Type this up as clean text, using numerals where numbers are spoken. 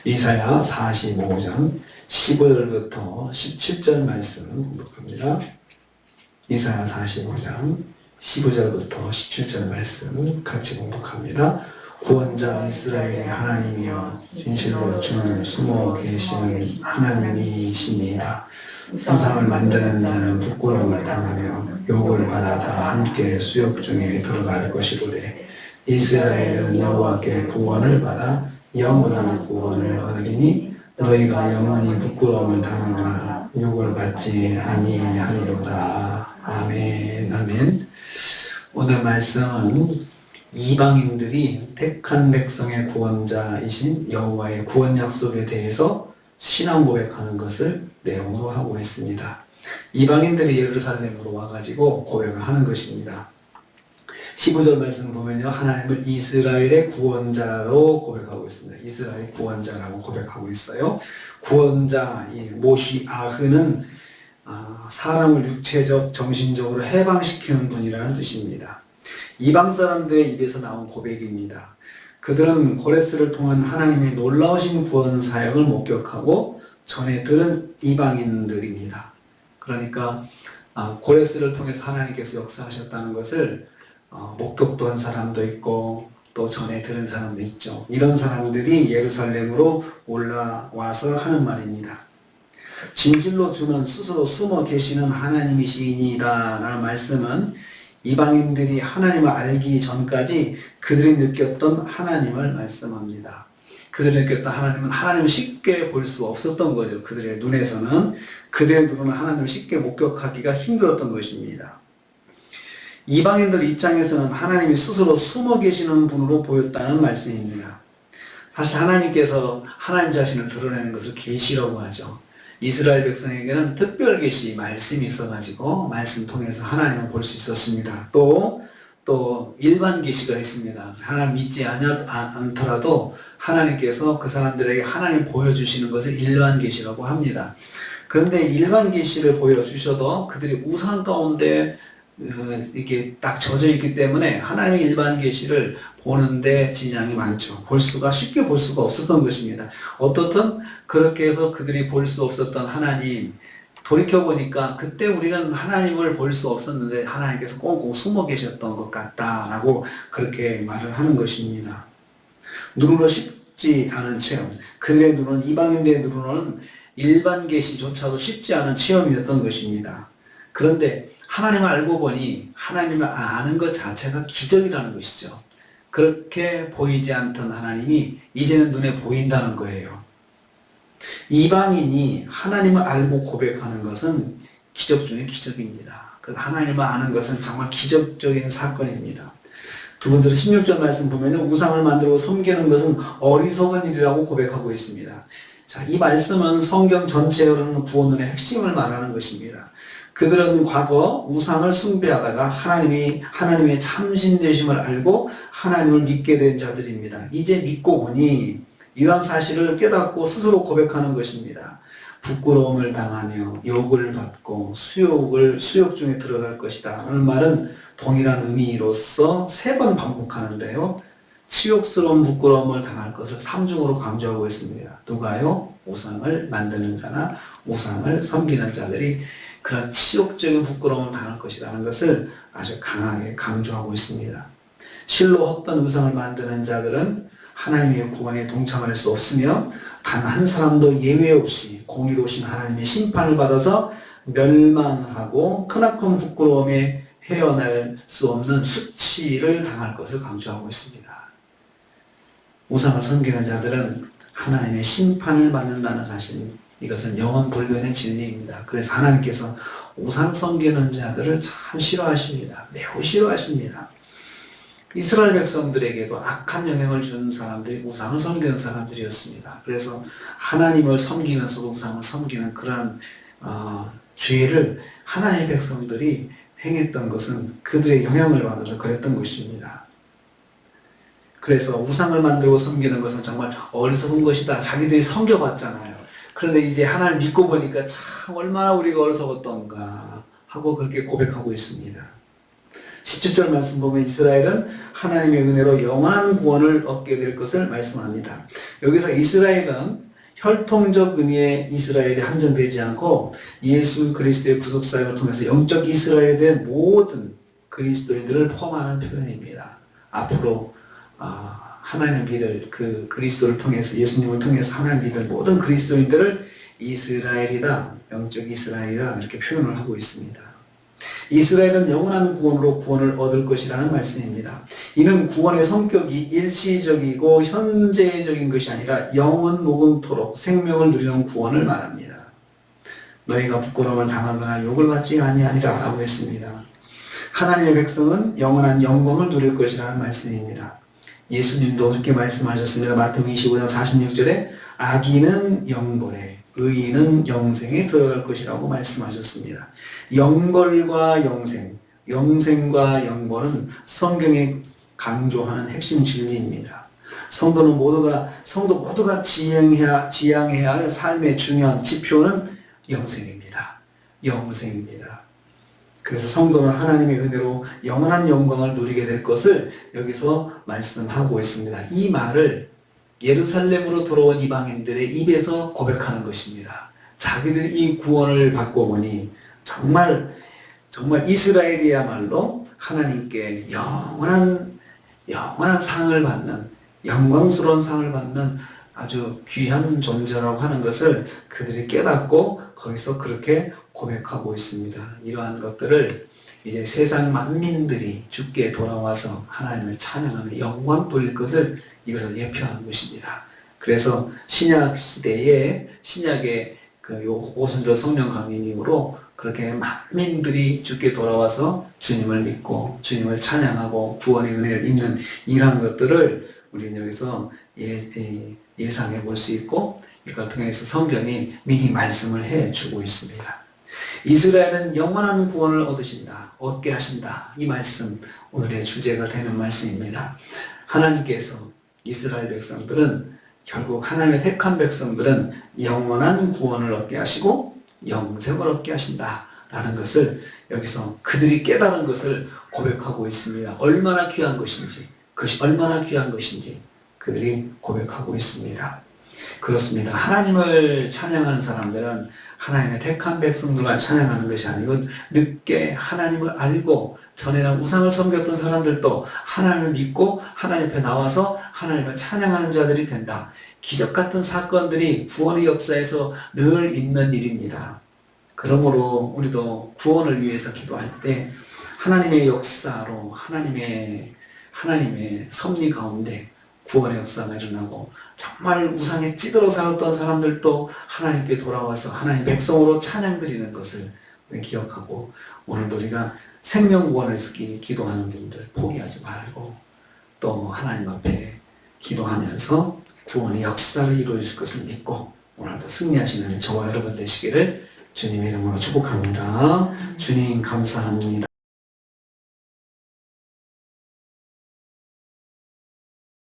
이사야 45장 15절부터 17절 말씀 공독합니다. 이사야 45장 15절부터 17절 말씀 같이 공독합니다. 구원자 이스라엘의 하나님이여 진실로 주는 숨어 계시는 하나님이시니이다. 우상을 만드는 자는 부끄러움을 당하며 욕을 받아 다 함께 수욕 중에 들어갈 것이로되 이스라엘은 여호와께 구원을 받아 영원한 구원을 얻으리니 너희가 영원히 부끄러움을 당하거나 욕을 받지 아니하리로다. 아멘. 아멘. 오늘 말씀은 이방인들이 택한 백성의 구원자이신 여호와의 구원 약속에 대해서 신앙 고백하는 것을 내용으로 하고 있습니다. 이방인들이 예루살렘으로 와가지고 고백을 하는 것입니다. 15절 말씀 보면요, 하나님을 이스라엘의 구원자로 고백하고 있습니다. 이스라엘의 구원자라고 고백하고 있어요. 구원자, 모시아흐는 사람을 육체적, 정신적으로 해방시키는 분이라는 뜻입니다. 이방 사람들의 입에서 나온 고백입니다. 그들은 고레스를 통한 하나님의 놀라우신 구원 사역을 목격하고 전에 들은 이방인들입니다. 그러니까 고레스를 통해서 하나님께서 역사하셨다는 것을 목격도 한 사람도 있고 또 전에 들은 사람도 있죠. 이런 사람들이 예루살렘으로 올라와서 하는 말입니다. 진실로 주는 스스로 숨어 계시는 하나님이시니이다 라는 말씀은 이방인들이 하나님을 알기 전까지 그들이 느꼈던 하나님을 말씀합니다. 그들이 느꼈던 하나님은 하나님을 쉽게 볼 수 없었던 거죠. 그들의 눈에서는, 그들의 눈으로는 하나님을 쉽게 목격하기가 힘들었던 것입니다. 이방인들 입장에서는 하나님이 스스로 숨어 계시는 분으로 보였다는 말씀입니다. 사실 하나님께서 하나님 자신을 드러내는 것을 계시라고 하죠. 이스라엘 백성에게는 특별 계시, 말씀이 있어가지고 말씀 통해서 하나님을 볼 수 있었습니다. 또 일반 계시가 있습니다. 하나님 믿지 않더라도 하나님께서 그 사람들에게 하나님 보여주시는 것을 일반 계시라고 합니다. 그런데 일반 계시를 보여주셔도 그들이 우상 가운데 이게 딱 젖어 있기 때문에 하나님의 일반 계시를 보는데 지장이 많죠. 쉽게 볼 수가 없었던 것입니다. 어떻든 그렇게 해서 그들이 볼 수 없었던 하나님, 돌이켜보니까 그때 우리는 하나님을 볼 수 없었는데 하나님께서 꽁꽁 숨어 계셨던 것 같다라고 그렇게 말을 하는 것입니다. 눈으로 쉽지 않은 체험, 그들의 눈은, 이방인들의 눈으로는 일반 계시조차도 쉽지 않은 체험이었던 것입니다. 그런데 하나님을 알고 보니 하나님을 아는 것 자체가 기적이라는 것이죠. 그렇게 보이지 않던 하나님이 이제는 눈에 보인다는 거예요. 이방인이 하나님을 알고 고백하는 것은 기적 중에 기적입니다. 그 하나님을 아는 것은 정말 기적적인 사건입니다. 두 번째로 16절 말씀 보면 우상을 만들고 섬기는 것은 어리석은 일이라고 고백하고 있습니다. 자, 이 말씀은 성경 전체에 흐르는 구원론의 핵심을 말하는 것입니다. 그들은 과거 우상을 숭배하다가 하나님의 참신되심을 알고 하나님을 믿게 된 자들입니다. 이제 믿고 보니 이러한 사실을 깨닫고 스스로 고백하는 것입니다. 부끄러움을 당하며 욕을 받고 수욕 중에 들어갈 것이다 하는 말은 동일한 의미로서 3번 반복하는데요. 치욕스러운 부끄러움을 당할 것을 3중으로 강조하고 있습니다. 누가요? 우상을 만드는 자나 우상을 섬기는 자들이 그런 치욕적인 부끄러움을 당할 것이라는 것을 아주 강하게 강조하고 있습니다. 실로 헛된 우상을 만드는 자들은 하나님의 구원에 동참할 수 없으며 단 한 사람도 예외 없이 공의로우신 하나님의 심판을 받아서 멸망하고 크나큰 부끄러움에 헤어날 수 없는 수치를 당할 것을 강조하고 있습니다. 우상을 섬기는 자들은 하나님의 심판을 받는다는 사실, 이것은 영원 불변의 진리입니다. 그래서 하나님께서 우상 섬기는 자들을 참 싫어하십니다. 매우 싫어하십니다. 이스라엘 백성들에게도 악한 영향을 준 사람들이 우상을 섬기는 사람들이었습니다. 그래서 하나님을 섬기면서도 우상을 섬기는 그러한 죄를 하나님의 백성들이 행했던 것은 그들의 영향을 받아서 그랬던 것입니다. 그래서 우상을 만들고 섬기는 것은 정말 어리석은 것이다. 자기들이 섬겨봤잖아요. 그런데 이제 하나님 믿고 보니까 참 얼마나 우리가 어리석었던가 하고 그렇게 고백하고 있습니다. 17절 말씀 보면 이스라엘은 하나님의 은혜로 영원한 구원을 얻게 될 것을 말씀합니다. 여기서 이스라엘은 혈통적 의미의 이스라엘이 한정되지 않고 예수 그리스도의 구속사역을 통해서 영적 이스라엘에 대한 모든 그리스도인들을 포함하는 표현입니다. 앞으로 하나님을 믿을 그 그리스도를 통해서 예수님을 통해서 하나님을 믿을 모든 그리스도인들을 이스라엘이다, 영적 이스라엘이다 이렇게 표현을 하고 있습니다. 이스라엘은 영원한 구원으로 구원을 얻을 것이라는 말씀입니다. 이는 구원의 성격이 일시적이고 현재적인 것이 아니라 영원 녹음토록 생명을 누리는 구원을 말합니다. 너희가 부끄러움을 당하거나 욕을 받지 아니하리라 라고 했습니다. 하나님의 백성은 영원한 영광을 누릴 것이라는 말씀입니다. 예수님도 그렇게 말씀하셨습니다. 마태복음 25장 46절에 악인은 영벌에 의인은 영생에 들어갈 것이라고 말씀하셨습니다. 영벌과 영생, 영생과 영벌은 성경에 강조하는 핵심 진리입니다. 성도 모두가 지향해야 할 삶의 중요한 지표는 영생입니다. 영생입니다. 그래서 성도는 하나님의 은혜로 영원한 영광을 누리게 될 것을 여기서 말씀하고 있습니다. 이 말을 예루살렘으로 들어온 이방인들의 입에서 고백하는 것입니다. 자기들이 이 구원을 받고 보니 정말 이스라엘이야말로 하나님께 영원한 상을 받는, 영광스러운 상을 받는 아주 귀한 존재라고 하는 것을 그들이 깨닫고 거기서 그렇게 고백하고 있습니다. 이러한 것들을 이제 세상 만민들이 주께 돌아와서 하나님을 찬양하며 영광 돌릴 것을 이것을 예표하는 것입니다. 그래서 신약 시대에 신약의 그 오순절 성령 강림 이후로 그렇게 만민들이 주께 돌아와서 주님을 믿고 주님을 찬양하고 구원의 은혜를 입는 이러한 것들을 우리는 여기서 예상해 볼 수 있고 이걸 통해서 성경이 미리 말씀을 해주고 있습니다. 이스라엘은 영원한 구원을 얻게 하신다. 이 말씀 오늘의 주제가 되는 말씀입니다. 하나님께서 이스라엘 백성들은 결국 하나님의 택한 백성들은 영원한 구원을 얻게 하시고 영생을 얻게 하신다라는 것을 여기서 그들이 깨달은 것을 고백하고 있습니다. 얼마나 귀한 것인지, 그것이 얼마나 귀한 것인지 그들이 고백하고 있습니다. 그렇습니다. 하나님을 찬양하는 사람들은 하나님의 택한 백성들만 찬양하는 것이 아니고 늦게 하나님을 알고 전에는 우상을 섬겼던 사람들도 하나님을 믿고 하나님 앞에 나와서 하나님을 찬양하는 자들이 된다. 기적 같은 사건들이 구원의 역사에서 늘 있는 일입니다. 그러므로 우리도 구원을 위해서 기도할 때 하나님의 역사로 하나님의 섭리 가운데 구원의 역사가 일어나고 정말 우상에 찌들어 살았던 사람들도 하나님께 돌아와서 하나님 백성으로 찬양 드리는 것을 우리 기억하고 오늘도 우리가 생명구원을 기도하는 분들 포기하지 말고 또 하나님 앞에 기도하면서 구원의 역사를 이루어 주실 것을 믿고 오늘도 승리하시는 저와 여러분 되시기를 주님의 이름으로 축복합니다. 주님 감사합니다.